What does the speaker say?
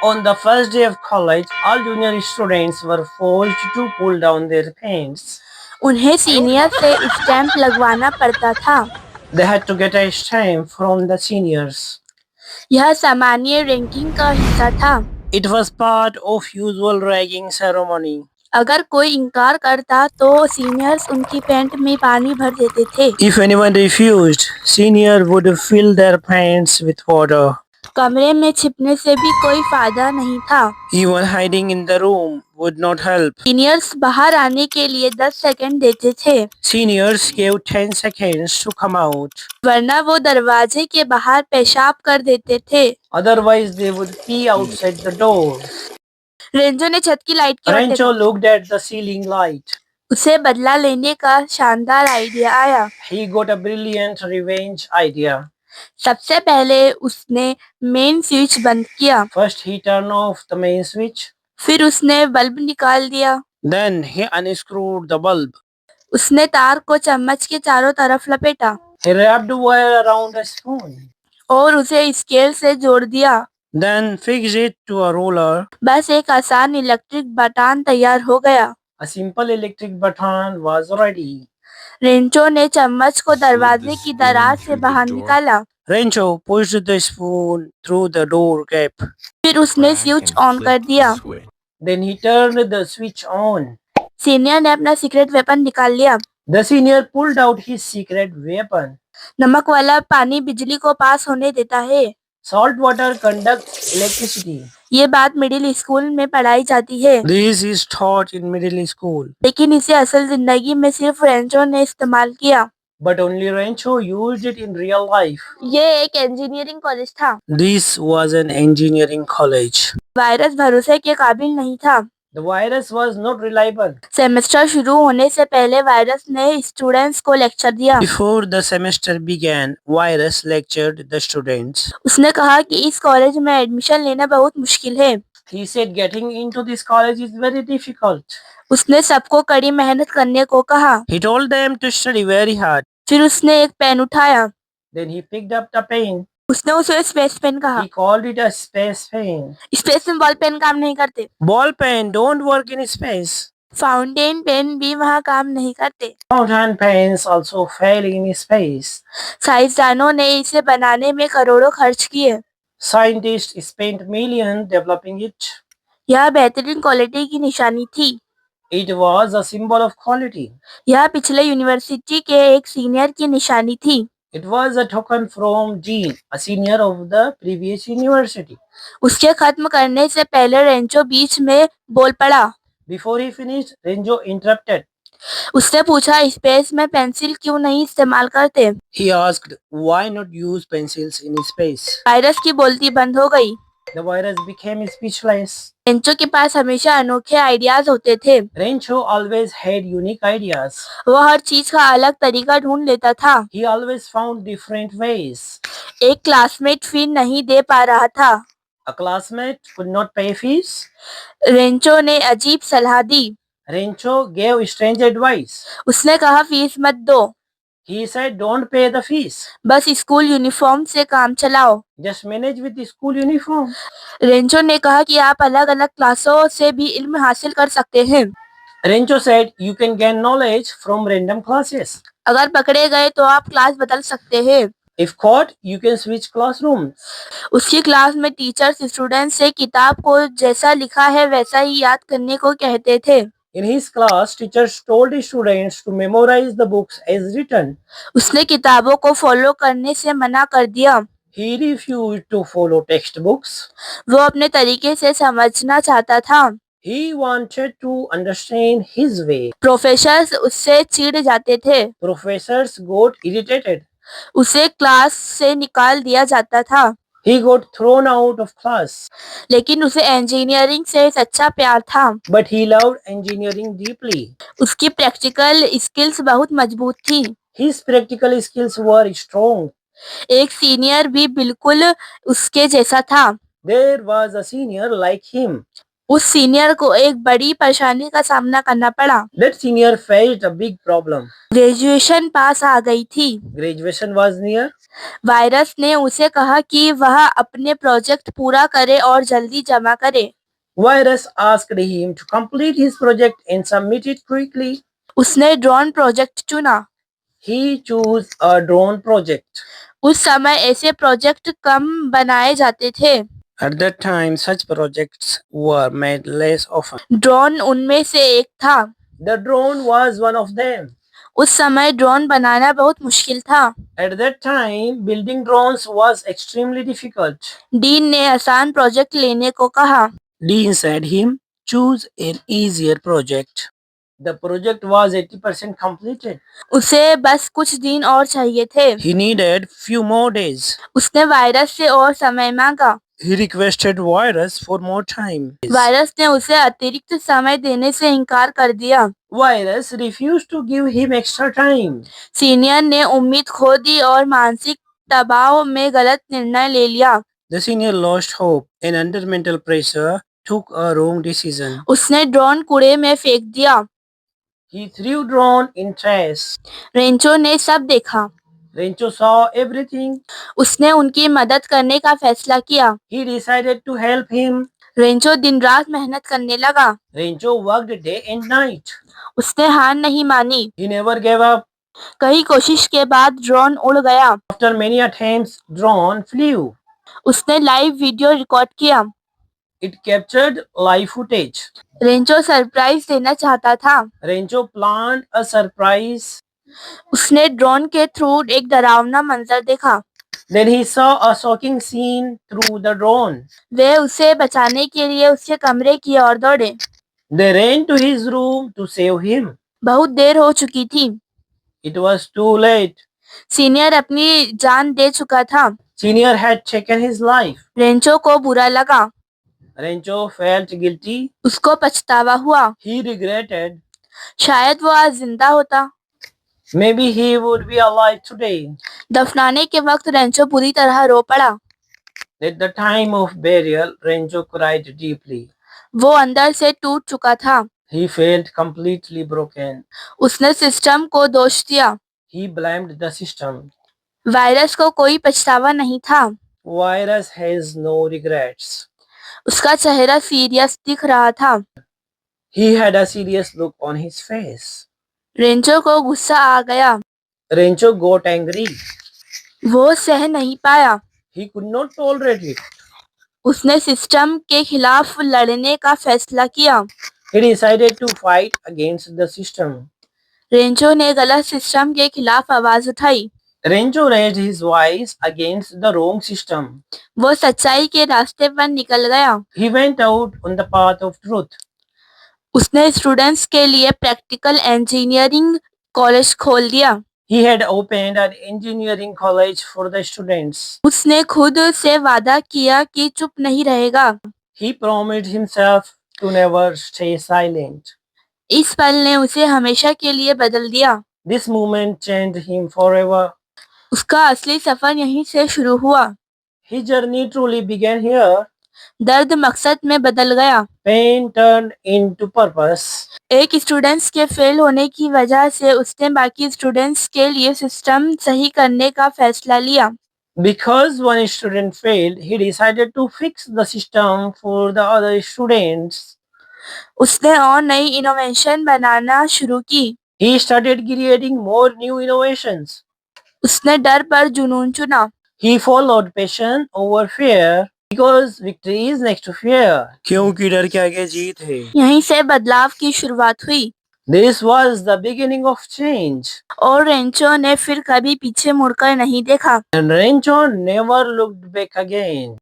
On the first day of college, all junior students were forced to pull down their pants. उन्हें senior से stamp लगवाना पड़ता था। They had to get a stamp from the seniors. यह सामान्य ranking का हिस्सा था। It was part of usual ragging ceremony. अगर कोई इनकार करता तो सीनियर्स उनकी पैंट में पानी भर देते थे। If anyone refused, senior would fill their pants with water. कमरे में छिपने से भी कोई फायदा नहीं था। Even hiding in the room would not help. Seniors बाहर आने के लिए 10 सेकंड देते थे, Seniors gave 10 seconds to come out. वरना वो दरवाजे के बाहर पेशाब कर देते थे। Otherwise, they would pee outside the door. Renzo ने छत की लाइट की ओर Rancho देखा। looked at the ceiling light. उसे बदला लेने का शानदार आइडिया आया। He got a brilliant revenge idea. सबसे पहले उसने मेन स्विच बंद किया, First, he turned off the main switch. फिर उसने बल्ब निकाल दिया। Then, he unscrewed the bulb. उसने तार को चम्मच के चारों तरफ लपेटा He wrapped wire around a spoon. और उसे स्केल से जोड़ दिया। Then, fixed it to a roller. बस एक आसान इलेक्ट्रिक बटन तैयार हो गया। A simple electric baton was ready. Rancho ने चम्मच को दरवाजे की दरार से बाहर निकाला। Rancho pushed the spoon through the door gap. फिर उसने स्विच ऑन कर दिया। Then he turned the switch on. Senior ने अपना सीक्रेट वेपन निकाल लिया। The senior pulled out his secret weapon. नमक वाला पानी बिजली को पास होने देता है। Salt water conducts electricity. ये बात मिडिल स्कूल में पढ़ाई जाती है, This is taught in middle school. लेकिन इसे असल जिंदगी में सिर्फ रेंचो ने इस्तेमाल किया। But only Rancho used it in real life. ये एक इंजीनियरिंग कॉलेज था। This was an engineering college. Virus भरोसे के काबिल नहीं था। The virus was not reliable. Semester शुरू होने से पहले वायरस ने स्टूडेंट्स को लेक्चर दिया। Before the semester began, virus lectured the students. उसने कहा कि इस कॉलेज में एडमिशन लेना बहुत मुश्किल है। He said getting into this college is very difficult. उसने सबको कड़ी मेहनत करने को कहा। He told them to study very hard. फिर उसने एक पेन उठाया। Then he picked up the pen. उसने उसे स्पेस पेन कहा। He called it a space pen. Space में बॉल पेन काम नहीं करते। Ball pen don't work in space. Fountain pen भी वहाँ काम नहीं करते। Fountain pens also fail in space. साइंसदानों ने इसे बनाने में करोड़ों खर्च किए। Scientists spent millions developing it. यह बेहतरीन क्वालिटी की निशानी थी। It was a symbol of quality. यह पिछले यूनिवर्सिटी के एक सीनियर की निशानी थी। It was a token from Jean, a senior of the previous university. उसके खत्म करने से पहले रेंचो बीच में बोल पड़ा। Before he finished, Renzo interrupted. उससे पूछा स्पेस में पेंसिल क्यों नहीं इस्तेमाल करते। He asked, why not use pencils in space? Virus की बोलती बंद हो गई। The virus became speechless. Rancho के पास हमेशा अनोखे आइडियाज होते थे। Renzo always had unique ideas. वो हर चीज का अलग तरीका ढूंढ लेता था। He always found different ways. एक क्लासमेट फी नहीं दे पा रहा था। A classmate could not pay fees. Rancho ने अजीब सलाह दी। Renzo gave strange advice. उसने कहा फीस मत दो, He said, don't pay the fees. बस स्कूल यूनिफॉर्म से काम चलाओ। Just manage with the school uniform. Rancho ने कहा कि आप अलग अलग क्लासों से भी इल्म हासिल कर सकते हैं। Renzo said, you can gain knowledge from random classes. अगर पकड़े गए तो आप क्लास बदल सकते हैं। If caught, you can switch classrooms. उसकी क्लास में टीचर्स स्टूडेंट्स से किताब को जैसा लिखा है वैसा ही याद करने को कहते थे। In his class, teachers told students to memorize the books as written. उसने किताबों को फॉलो करने से मना कर दिया। He refused to follow textbooks. वो अपने तरीके से समझना चाहता था। He wanted to understand his way. Professors उससे चिढ़ जाते थे। Professors got irritated. उसे क्लास से निकाल दिया जाता था। He got thrown out of class. लेकिन उसे इंजीनियरिंग से सच्चा प्यार था। But he loved engineering deeply. उसकी प्रैक्टिकल स्किल्स बहुत मजबूत थी। His practical skills were strong. एक सीनियर भी बिल्कुल उसके जैसा था। There was a senior like him. उस सीनियर को एक बड़ी परेशानी का सामना करना पड़ा। That senior faced a big problem. Graduation pass आ गई थी। Graduation was near. वायरस ने उसे कहा कि वह अपने प्रोजेक्ट पूरा करे और जल्दी जमा करे। Virus asked him to complete his project and submit it quickly. उसने ड्रोन प्रोजेक्ट चुना। He chose a drone project. उस समय ऐसे प्रोजेक्ट कम बनाए जाते थे। At that time, such projects were made less often. Drone उनमें से एक था। The drone was one of them. उस समय ड्रोन बनाना बहुत मुश्किल था। At that time, building drones was extremely difficult. Dean ने आसान प्रोजेक्ट लेने को कहा। Dean said him, choose an easier project. The project was 80% completed. उसे बस कुछ दिन और चाहिए थे। He needed few more days. उसने वायरस से और समय मांगा। He requested Virus for more time. Virus ने उसे अतिरिक्त समय देने से इनकार कर दिया। Virus refused to give him extra time. Senior ने उम्मीद खो दी और मानसिक दबाव में गलत निर्णय ले लिया। The senior lost hope and under mental pressure took a wrong decision. उसने ड्रोन कूड़े में फेंक दिया। He threw drone in trash. Rancho ने सब देखा। Rancho saw everything. उसने उनकी मदद करने का फैसला किया। He decided to help him. Rancho दिन रात मेहनत करने लगा। Rancho worked day and night. उसने हार नहीं मानी। He never gave up. कई कोशिश के बाद ड्रोन उड़ गया। After many attempts, drone flew. उसने लाइव वीडियो रिकॉर्ड किया। It captured live footage. Rancho surprise देना चाहता था। Rancho planned a surprise. उसने ड्रोन के थ्रू एक डरावना मंजर देखा। Then he saw a shocking scene through the drone. वे उसे बचाने के लिए उसके कमरे की ओर दौड़े। They ran to his room to save him. बहुत देर हो चुकी थी। It was too late. Senior अपनी जान दे चुका था। Senior had taken his life. Rancho को बुरा लगा। Rancho felt guilty. उसको पछतावा हुआ। He regretted. शायद वो आज जिंदा होता। Maybe he would be alive today. दफनाने के वक्त रेंचो पूरी तरह रो पड़ा। At the time of burial, Rancho cried deeply. वो अंदर से टूट चुका था। He felt completely broken. उसने सिस्टम को दोष दिया। He blamed the system. Virus को कोई पछतावा नहीं था। Virus has no regrets. उसका चेहरा सीरियस दिख रहा था। He had a serious look on his face. Rancho को गुस्सा आ गया। Rancho got angry. वो सह नहीं पाया। He could not tolerate it. उसने सिस्टम के खिलाफ लड़ने का फैसला किया। He decided to fight against the system. Rancho ने गलत सिस्टम के खिलाफ आवाज उठाई। Rancho raised his voice against the wrong system. वो सच्चाई के रास्ते पर निकल गया। He went out on the path of truth. उसने स्टूडेंट्स के लिए प्रैक्टिकल इंजीनियरिंग कॉलेज खोल दिया। He had opened an engineering college for the students. उसने खुद से वादा किया कि चुप नहीं रहेगा। He promised himself to never stay silent. इस पल ने उसे हमेशा के लिए बदल दिया। This moment changed him forever. उसका असली सफर यहीं से शुरू हुआ। His journey truly began here. दर्द मकसद में बदल गया। Pain turned into purpose. एक स्टूडेंट्स के फेल होने की वजह से उसने बाकी स्टूडेंट्स के लिए सिस्टम सही करने का फैसला लिया। Because one student failed, he decided to fix the system for the other students. उसने और नई इनोवेशन बनाना शुरू की। He started creating more new innovations. उसने डर पर जुनून चुना। He followed passion over fear because victory is next to fear. क्योंकि डर के आगे जीत है। यहीं से बदलाव की शुरुआत हुई। This was the beginning of change. और रेंचो ने फिर कभी पीछे मुड़कर नहीं देखा। And Rancho never looked back again.